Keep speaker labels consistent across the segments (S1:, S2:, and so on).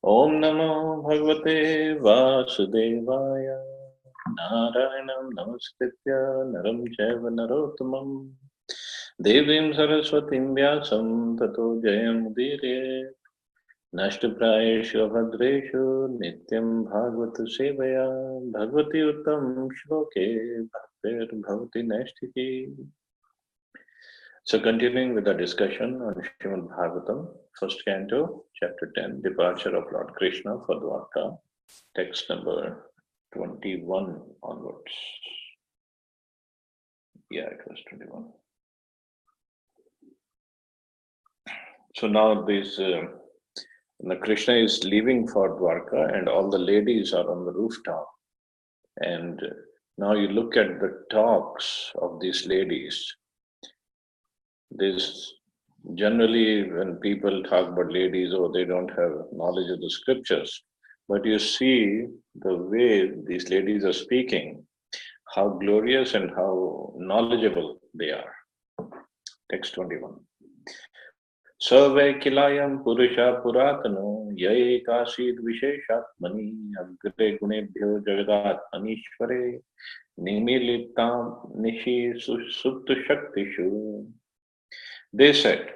S1: Om Namo Bhagavate Vasudevaya. Narayanam Namaskritya Naram Chaiva Narottamam Devim Saraswatim Vyasam Tato Jayam Udire Nashtaprayeshu Bhadreshu Nityam Bhagavata Sevaya Bhagavati Uttam Shloke Bhaktir Bhavati Nashtiki. So continuing with the discussion on Srimad Bhagavatam, first canto, chapter 10, Departure of Lord Krishna for Dwarka, text number 21 onwards. Yeah, it was 21. So now Krishna is leaving for Dwarka and all the ladies are on the rooftop. And now you look at the talks of these ladies. This generally when people talk about ladies, oh, they don't have knowledge of the scriptures. But you see the way these ladies are speaking, how glorious and how knowledgeable they are. Text 21. Sarve kilayam purusha puratano yae kasid visheshatmani agre gunebhyo jagadat anishvare nimilitam nishi supta shaktishu. They said,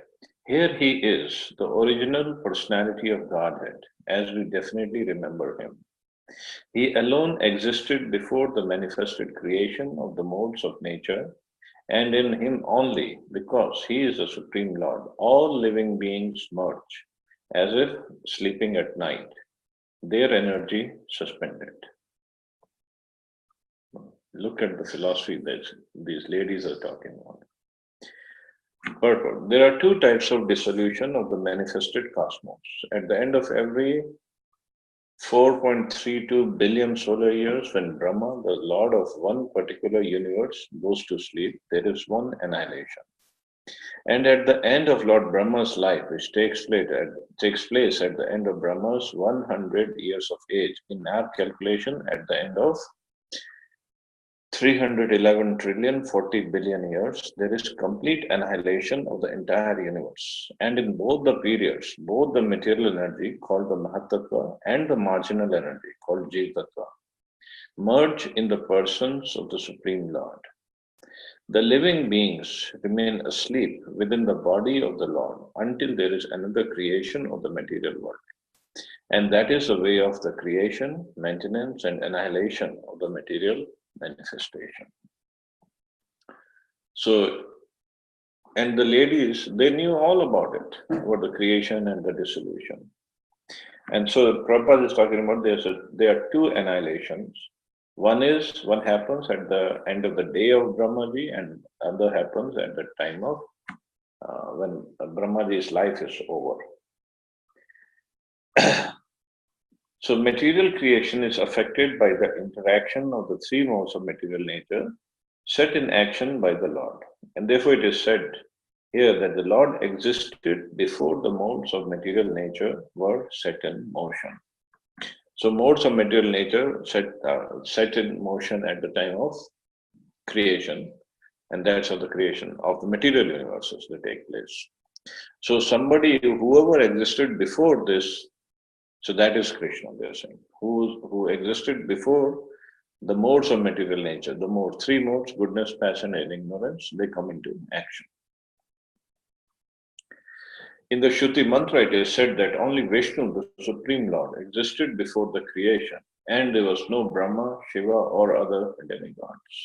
S1: here he is, the original personality of Godhead, as we definitely remember him. He alone existed before the manifested creation of the modes of nature, and in him only, because he is the Supreme Lord, all living beings merge, as if sleeping at night, their energy suspended. Look at the philosophy that these ladies are talking about. Purport. There are two types of dissolution of the manifested cosmos. At the end of every 4.32 billion solar years, when Brahma, the lord of one particular universe, goes to sleep, there is one annihilation. And at the end of Lord Brahma's life, which takes place at the end of Brahma's 100 years of age, in our calculation, at the end of 311 trillion 40 billion years, there is complete annihilation of the entire universe. And in both the periods, both the material energy called the Mahatattva and the marginal energy called Jiva-tattva merge in the persons of the Supreme Lord. The living beings remain asleep within the body of the Lord until there is another creation of the material world. And that is the way of the creation, maintenance, and annihilation of the material manifestation. So, and the ladies, they knew all about it, about the creation and the dissolution. And so Prabhupada is talking about there are two annihilations. One happens at the end of the day of Brahmaji, and other happens at the time of when Brahmaji's life is over. So material creation is affected by the interaction of the three modes of material nature set in action by the Lord. And therefore it is said here that the Lord existed before the modes of material nature were set in motion. So modes of material nature set in motion at the time of creation, and that's how the creation of the material universes that take place. So whoever existed before this, so that is Krishna, they are saying, who existed before the modes of material nature, three modes, goodness, passion, and ignorance, they come into action. In the Shruti mantra, it is said that only Vishnu, the Supreme Lord, existed before the creation, and there was no Brahma, Shiva, or other demigods.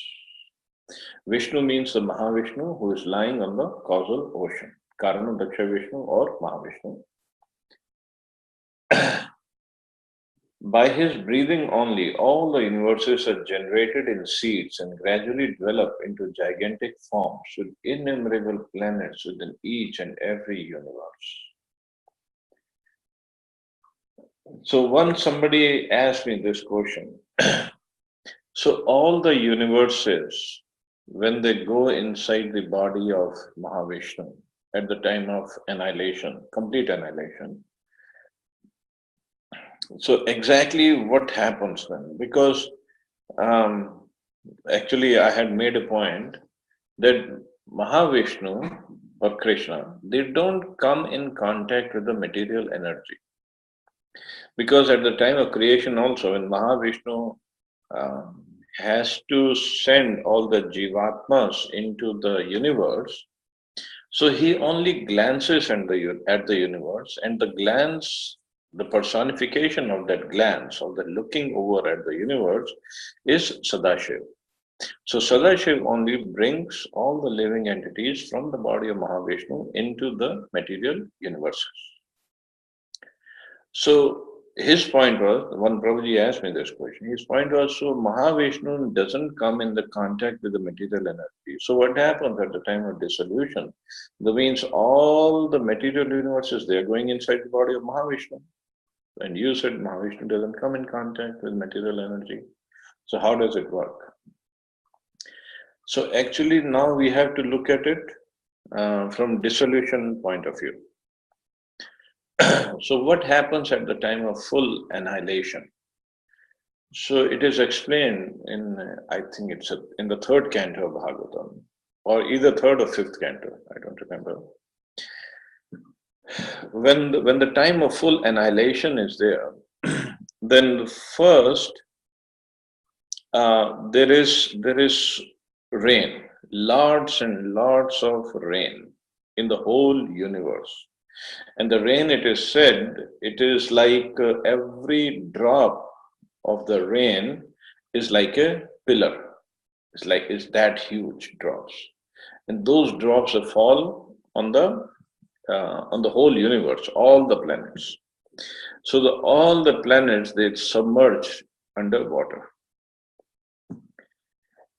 S1: Vishnu means the Mahavishnu who is lying on the causal ocean, Karana Daksha Vishnu or Mahavishnu. By his breathing only, all the universes are generated in seeds and gradually develop into gigantic forms with innumerable planets within each and every universe. So once somebody asked me this question, so all the universes, when they go inside the body of Mahavishnu at the time of annihilation, complete annihilation, so exactly what happens then? Because actually I had made a point that Mahavishnu or Krishna, they don't come in contact with the material energy. Because at the time of creation also, when Mahavishnu um, has to send all the Jivatmas into the universe, so he only glances at the universe, and the glance, the personification of that glance, of the looking over at the universe, is Sadashiv. So Sadashiv only brings all the living entities from the body of Mahavishnu into the material universes. So his point was, one Prabhuji asked me this question, his point was, so Mahavishnu doesn't come in the contact with the material energy. So what happens at the time of dissolution? That means all the material universes, they are going inside the body of Mahavishnu. And you said Mahavishnu doesn't come in contact with material energy. So how does it work? So actually now we have to look at it from dissolution point of view. So what happens at the time of full annihilation? So it is explained in, I think it's in the third canto of Bhagavatam, or either third or fifth canto, I don't remember. When the time of full annihilation is there, then first there is rain, lots and lots of rain in the whole universe. And the rain, it is said, it is like every drop of the rain is like a pillar. It's that huge drops, and those drops fall on the whole universe, all the planets. So all the planets, they submerge underwater,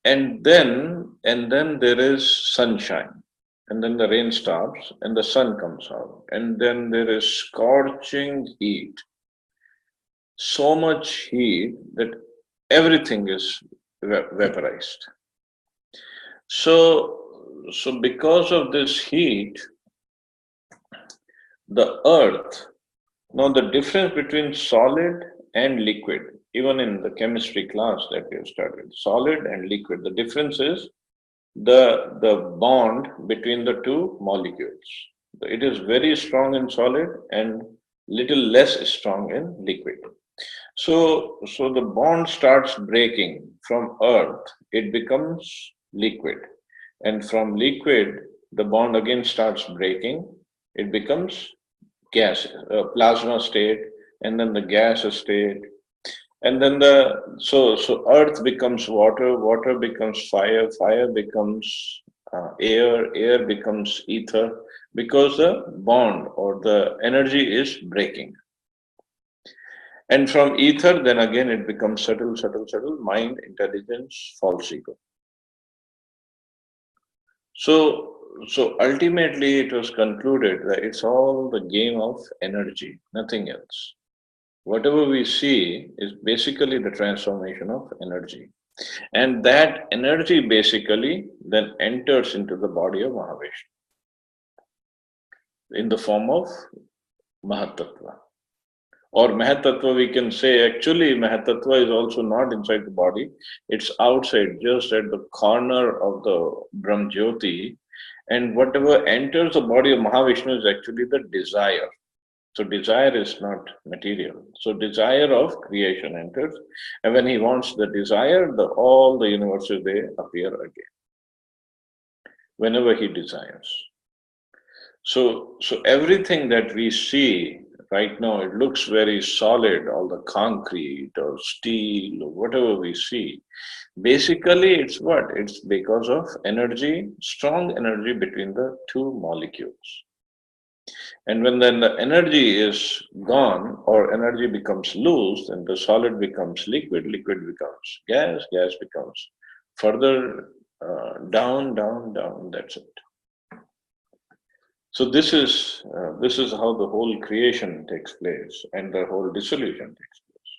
S1: and then there is sunshine, and then the rain stops, and the sun comes out, and then there is scorching heat, so much heat that everything is vaporized. So because of this heat, the earth, now the difference between solid and liquid, even in the chemistry class that we have studied, solid and liquid, the difference is the bond between the two molecules. It is very strong in solid and little less strong in liquid. So the bond starts breaking from earth, it becomes liquid. And from liquid, the bond again starts breaking, it becomes gas, plasma state, and then the gas state. And then so earth becomes water, water becomes fire, fire becomes air, air becomes ether, because the bond or the energy is breaking. And from ether, then again it becomes subtle, subtle, subtle, mind, intelligence, false ego. So ultimately it was concluded that it's all the game of energy, nothing else. Whatever we see is basically the transformation of energy. And that energy basically then enters into the body of Mahavishnu in the form of Mahatattva. Or Mahatattva, we can say, actually, Mahatattva is also not inside the body, it's outside, just at the corner of the Brahmjyoti. And whatever enters the body of Mahavishnu is actually the desire. So desire is not material. So desire of creation enters, and when he wants the desire, all the universes, they appear again. Whenever he desires. So everything that we see right now, it looks very solid, all the concrete or steel or whatever we see. Basically, it's what? It's because of energy, strong energy between the two molecules. And when then the energy is gone or energy becomes loose, then the solid becomes liquid, liquid becomes gas, gas becomes further down, down, down. That's it. So this is how the whole creation takes place and the whole dissolution takes place.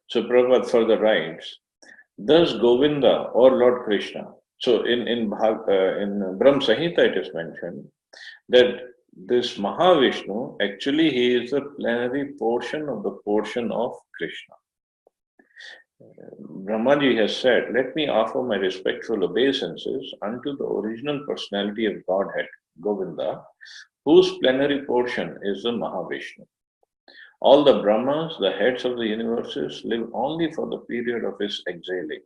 S1: So Prabhupada further writes, thus Govinda or Lord Krishna. So in Brahma Samhita it is mentioned that this Mahavishnu, actually he is the plenary portion of the portion of Krishna. Brahmaji has said, let me offer my respectful obeisances unto the original personality of Godhead, Govinda, whose plenary portion is the Mahavishnu. All the Brahmas, the heads of the universes, live only for the period of his exhaling,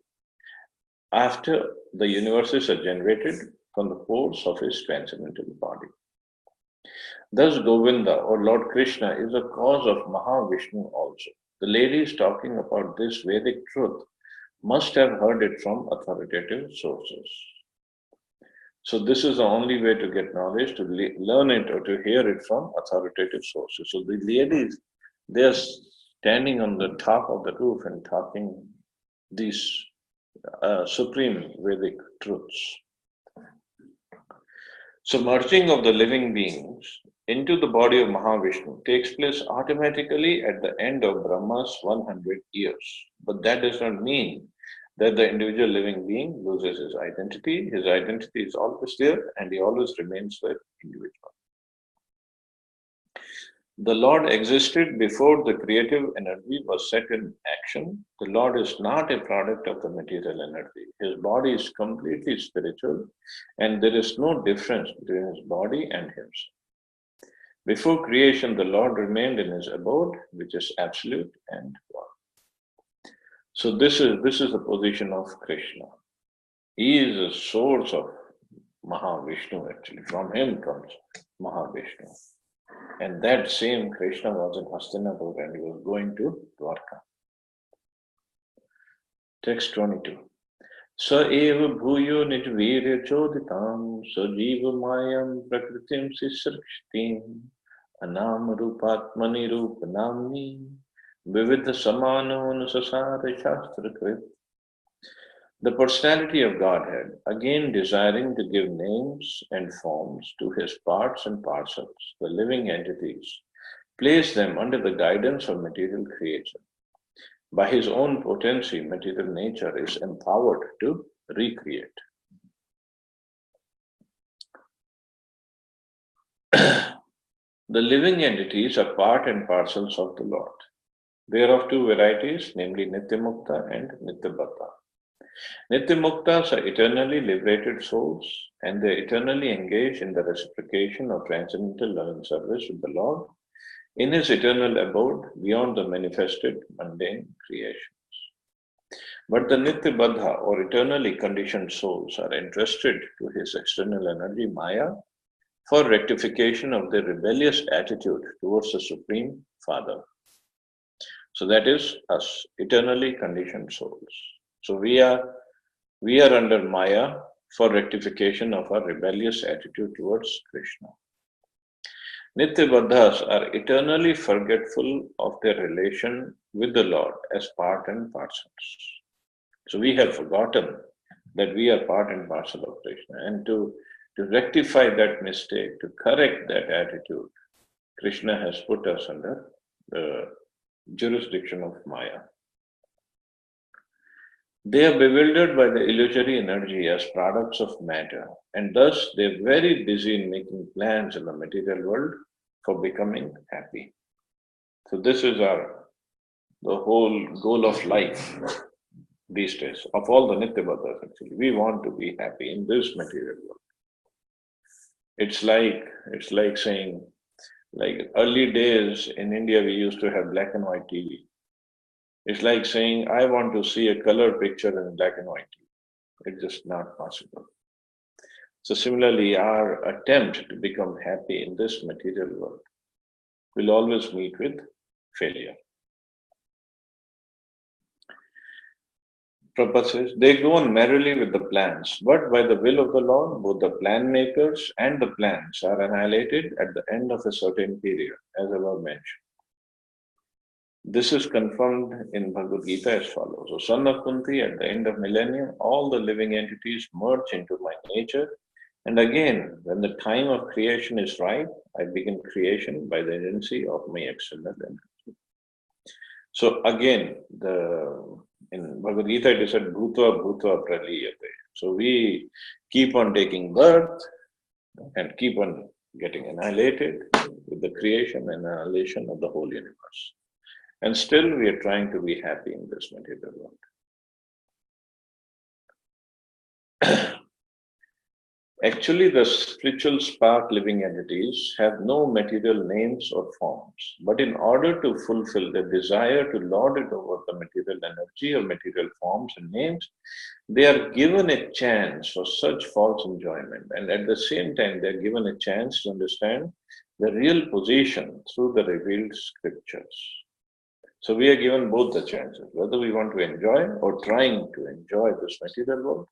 S1: after the universes are generated from the pores of his transcendental body. Thus, Govinda or Lord Krishna is the cause of Mahavishnu also. The ladies talking about this Vedic truth must have heard it from authoritative sources. So, this is the only way to get knowledge, to learn it or to hear it from authoritative sources. So, the ladies, they are standing on the top of the roof and talking these supreme Vedic truths. So, merging of the living beings into the body of Mahavishnu takes place automatically at the end of Brahma's 100 years. But that does not mean that the individual living being loses his identity. His identity is always there and he always remains the individual. The Lord existed before the creative energy was set in action. The Lord is not a product of the material energy. His body is completely spiritual, and there is no difference between his body and himself. Before creation, the Lord remained in his abode, which is absolute and one. So this is the position of Krishna. He is the source of Mahavishnu actually. From him comes Mahavishnu. And that same Krishna was in Hastinapur and he was going to Dwarka. Text 22. Sa eva bhuyo nitvirya choditam sajiva mayam prakritim sisrakshtim anam rupatmani rupanamni vividha samano nusasara shastrakrit. The personality of Godhead, again desiring to give names and forms to his parts and parcels, the living entities, placed them under the guidance of material creation. By his own potency, material nature is empowered to recreate. The living entities are part and parcels of the Lord. They are of two varieties, namely Nityamukta and Nityabaddha. Nityamuktas are eternally liberated souls, and they eternally engage in the reciprocation of transcendental loving service with the Lord in his eternal abode beyond the manifested mundane creations. But the Nityabaddha or eternally conditioned souls are entrusted to his external energy, Maya, for rectification of their rebellious attitude towards the Supreme Father. So that is us, eternally conditioned souls. So we are under Maya for rectification of our rebellious attitude towards Krishna. Nityabaddhas are eternally forgetful of their relation with the Lord as part and parcels. So we have forgotten that we are part and parcel of Krishna. And to rectify that mistake, to correct that attitude, Krishna has put us under the jurisdiction of Maya. They are bewildered by the illusory energy as products of matter, and thus they are very busy in making plans in the material world for becoming happy. So this is the whole goal of life these days, of all the Nityabaddhas actually. We want to be happy in this material world. It's like saying, like early days in India, we used to have black and white TV. It's like saying, I want to see a color picture in black and white. It's just not possible. So similarly, our attempt to become happy in this material world will always meet with failure. Prabhupada says, they go on merrily with the plans, but by the will of the Lord, both the plan makers and the plans are annihilated at the end of a certain period, as above mentioned. This is confirmed in Bhagavad Gita as follows. So, son of Kunti, at the end of millennium, all the living entities merge into my nature. And again, when the time of creation is right, I begin creation by the agency of my external energy. So again, in Bhagavad Gita it is said, Bhutva Bhutva Praliyate. So we keep on taking birth and keep on getting annihilated with the creation and annihilation of the whole universe. And still we are trying to be happy in this material world. Actually, the spiritual spark living entities have no material names or forms, but in order to fulfill the desire to lord it over the material energy or material forms and names, they are given a chance for such false enjoyment, and at the same time, they are given a chance to understand the real position through the revealed scriptures. So we are given both the chances, whether we want to enjoy or trying to enjoy this material world,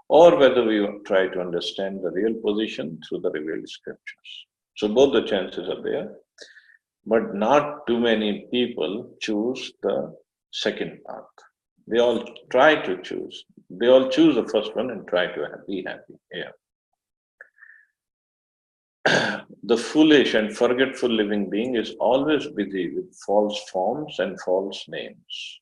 S1: or whether we try to understand the real position through the revealed scriptures. So both the chances are there, but not too many people choose the second path. They all try to choose. They all choose the first one and try to be happy. Yeah. The foolish and forgetful living being is always busy with false forms and false names.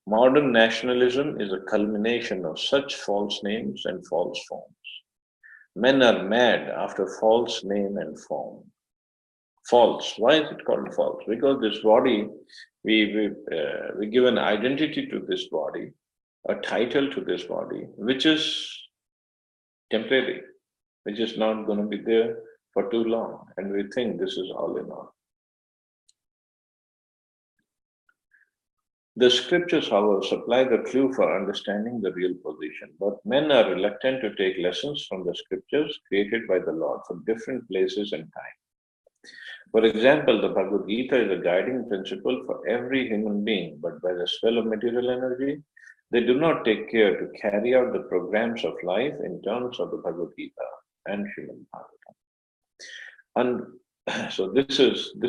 S1: Modern nationalism is a culmination of such false names and false forms. Men are mad after false name and form. False. Why is it called false? Because this body, we give an identity to this body, a title to this body, which is temporary, which is not going to be there for too long, and we think this is all in all. The scriptures, however, supply the clue for understanding the real position, but men are reluctant to take lessons from the scriptures created by the Lord for different places and time. For example, the Bhagavad Gita is a guiding principle for every human being, but by the spell of material energy, they do not take care to carry out the programs of life in terms of the Bhagavad Gita and Srimad Bhagavatam. And so this is the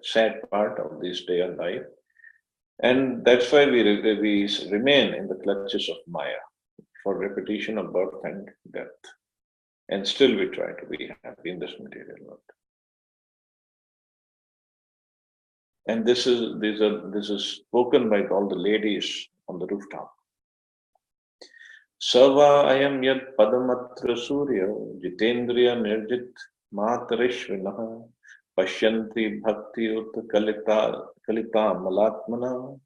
S1: sad part of this day and life, and that's why we remain in the clutches of Maya for repetition of birth and death, and still we try to be happy in this material world. And this is spoken by all the ladies on the rooftop. Sava ayam yad padamatra surya jitendriya nirjit matarishvinaha pashyanti bhakti ut kalita malatmana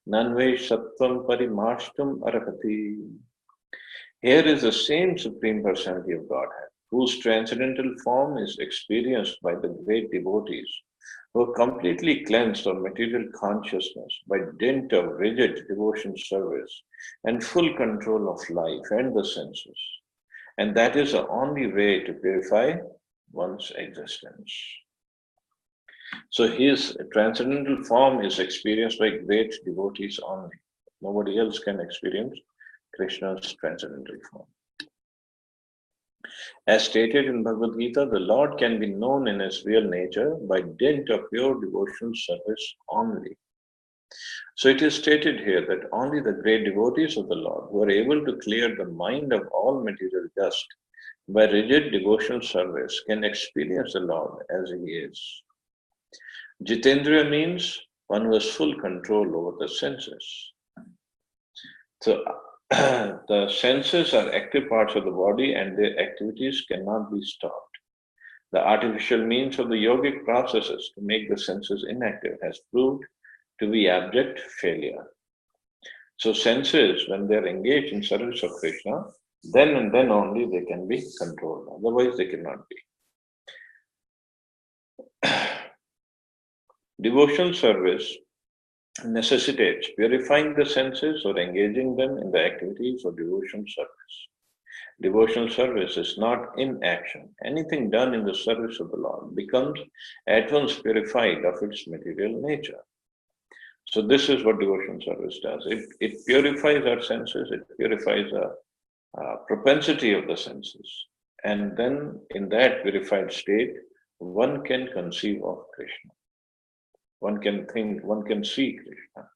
S1: nanve sattvam parimashtam arhati. Here is the same Supreme Personality of Godhead, whose transcendental form is experienced by the great devotees who are completely cleansed of material consciousness by dint of rigid devotion service and full control of life and the senses. And that is the only way to purify one's existence. So his transcendental form is experienced by great devotees only. Nobody else can experience Krishna's transcendental form. As stated in Bhagavad Gita, the Lord can be known in his real nature by dint of pure devotional service only. So it is stated here that only the great devotees of the Lord who are able to clear the mind of all material dust by rigid devotional service can experience the Lord as he is. Jitendriya means one who has full control over the senses. So the senses are active parts of the body and their activities cannot be stopped. The artificial means of the yogic processes to make the senses inactive has proved to be abject failure. So senses, when they are engaged in service of Krishna, then and then only they can be controlled. Otherwise they cannot be. Devotional service necessitates purifying the senses or engaging them in the activities of devotional service. Devotional service is not inaction. Anything done in the service of the Lord becomes at once purified of its material nature. So this is what devotional service does. It purifies our senses, it purifies the propensity of the senses. And then in that purified state, one can conceive of Krishna. One can think, one can see Krishna.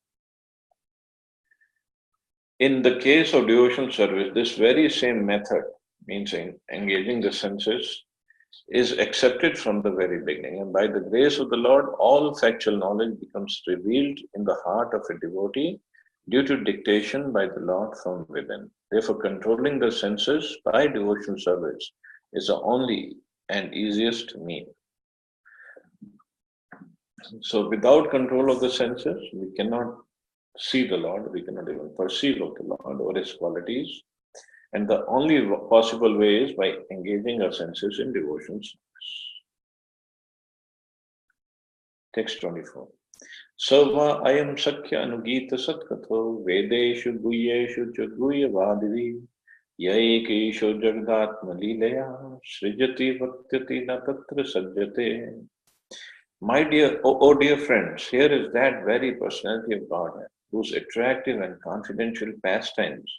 S1: In the case of devotional service, this very same method, means engaging the senses, is accepted from the very beginning. And by the grace of the Lord, all factual knowledge becomes revealed in the heart of a devotee due to dictation by the Lord from within. Therefore, controlling the senses by devotional service is the only and easiest means. So without control of the senses, we cannot see the Lord, we cannot even perceive of the Lord or his qualities. And the only possible way is by engaging our senses in devotion service. Text 24. Sarva ayam sakya anugita satkatho vedeshu guhyeshu ch guhyavadivi yaekesho jagadatma leelaya srijati bhaktati na tatra sajjate. My dear, oh dear friends, here is that very personality of Godhead whose attractive and confidential pastimes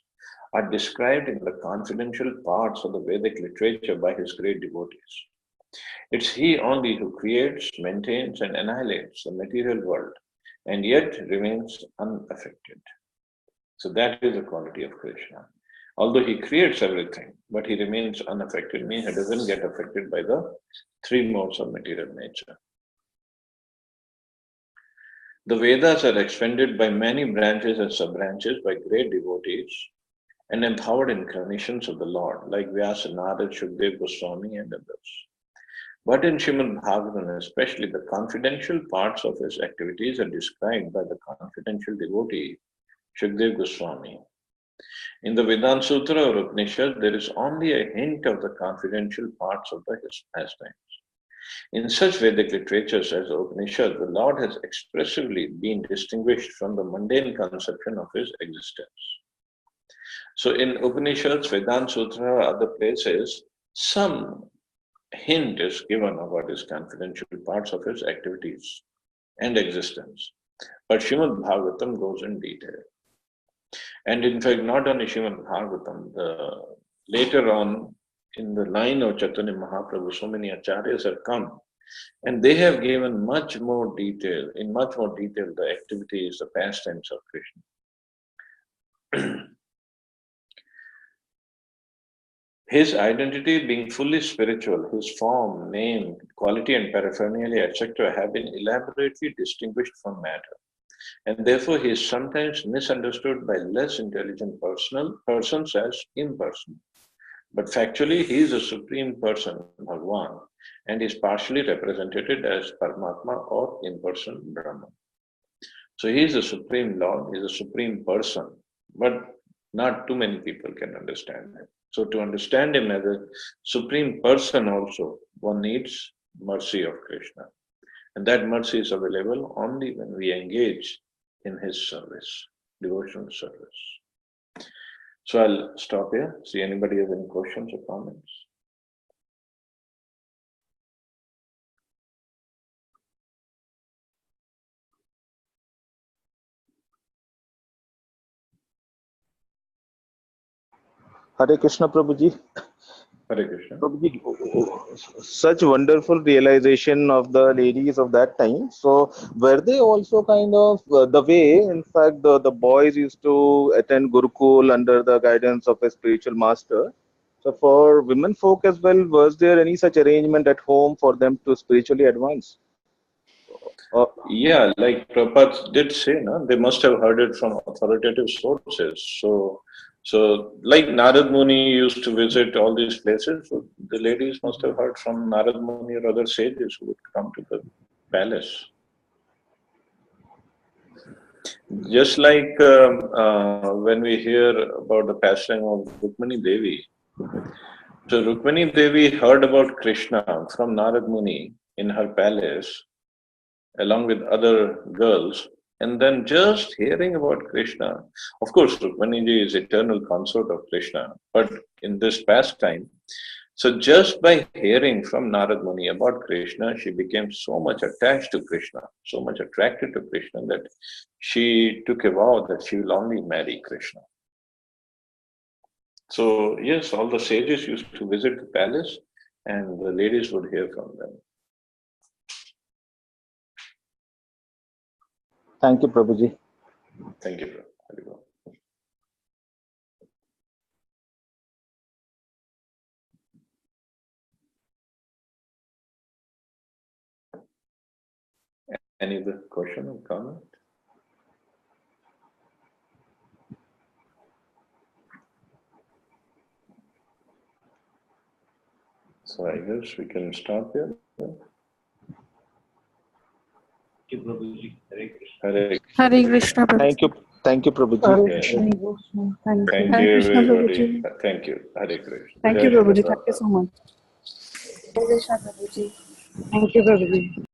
S1: are described in the confidential parts of the Vedic literature by his great devotees. It's he only who creates, maintains, and annihilates the material world, and yet remains unaffected. So that is the quality of Krishna. Although he creates everything, but he remains unaffected, meaning he doesn't get affected by the three modes of material nature. The Vedas are extended by many branches and sub-branches by great devotees and empowered incarnations of the Lord, like Vyasa, Narad, Shukdev Goswami, and others. But in Srimad Bhagavatam, especially, the confidential parts of his activities are described by the confidential devotee, Shukdev Goswami. In the Vedanta Sutra or Upanishad, there is only a hint of the confidential parts of his pastimes. In such Vedic literatures as the Upanishad, the Lord has expressively been distinguished from the mundane conception of his existence. So in Upanishads, Vedanta Sutra, other places, some hint is given about his confidential parts of his activities and existence. But Srimad Bhagavatam goes in detail. And in fact, not only Srimad Bhagavatam, later on in the line of Chaitanya Mahaprabhu, so many acharyas have come and they have given much more detail, the activities, the pastimes of Krishna. His identity being fully spiritual, his form, name, quality, and paraphernalia, etc., have been elaborately distinguished from matter. And therefore, he is sometimes misunderstood by less intelligent persons as impersonal. But factually, he is a supreme person, Bhagwan, and is partially represented as Paramatma or impersonal Brahman. So he is a supreme Lord, he is a supreme person, but not too many people can understand him. So to understand him as a supreme person also, one needs mercy of Krishna. And that mercy is available only when we engage in his service, devotional service. So I'll stop here. See anybody has any questions or comments?
S2: Hare Krishna Prabhuji.
S1: Hare Krishna.
S2: Prabhuji, such wonderful realization of the ladies of that time. So were they also kind of the way, in fact, the boys used to attend Gurukul under the guidance of a spiritual master? So for women folk as well, was there any such arrangement at home for them to spiritually advance?
S1: Yeah, like Prabhupada did say, no, they must have heard it from authoritative sources. So like Narad Muni used to visit all these places, so the ladies must have heard from Narad Muni or other sages who would come to the palace. Just like when we hear about the pastime of Rukmani Devi. So Rukmani Devi heard about Krishna from Narad Muni in her palace along with other girls, and then just hearing about Krishna. Of course, Rukmaniji is eternal consort of Krishna, but in this pastime, so just by hearing from Narad Muni about Krishna, she became so much attached to Krishna, so much attracted to Krishna that she took a vow that she will only marry Krishna. So yes, all the sages used to visit the palace and the ladies would hear from them.
S2: Thank you, Prabhuji.
S1: Thank you. Prabhu. Any other question or comment? So I guess we can stop here. Hare
S3: Hare Krishna, Prabhuji.
S2: Thank you, Prabhuji.
S4: Hare
S1: Yes.
S4: Krishna.
S3: Hare Krishna. Thank you.
S1: Thank
S3: Hare
S1: you,
S3: Krishna,
S1: everybody.
S3: Prabhuji.
S1: Thank you. Hare Krishna.
S3: Thank
S1: Jai
S3: you,
S1: Shri
S3: Prabhuji. Thank you
S1: Prabhupada.
S3: so much. Hare Krishna, Prabhuji.
S4: Thank you, Prabhuji.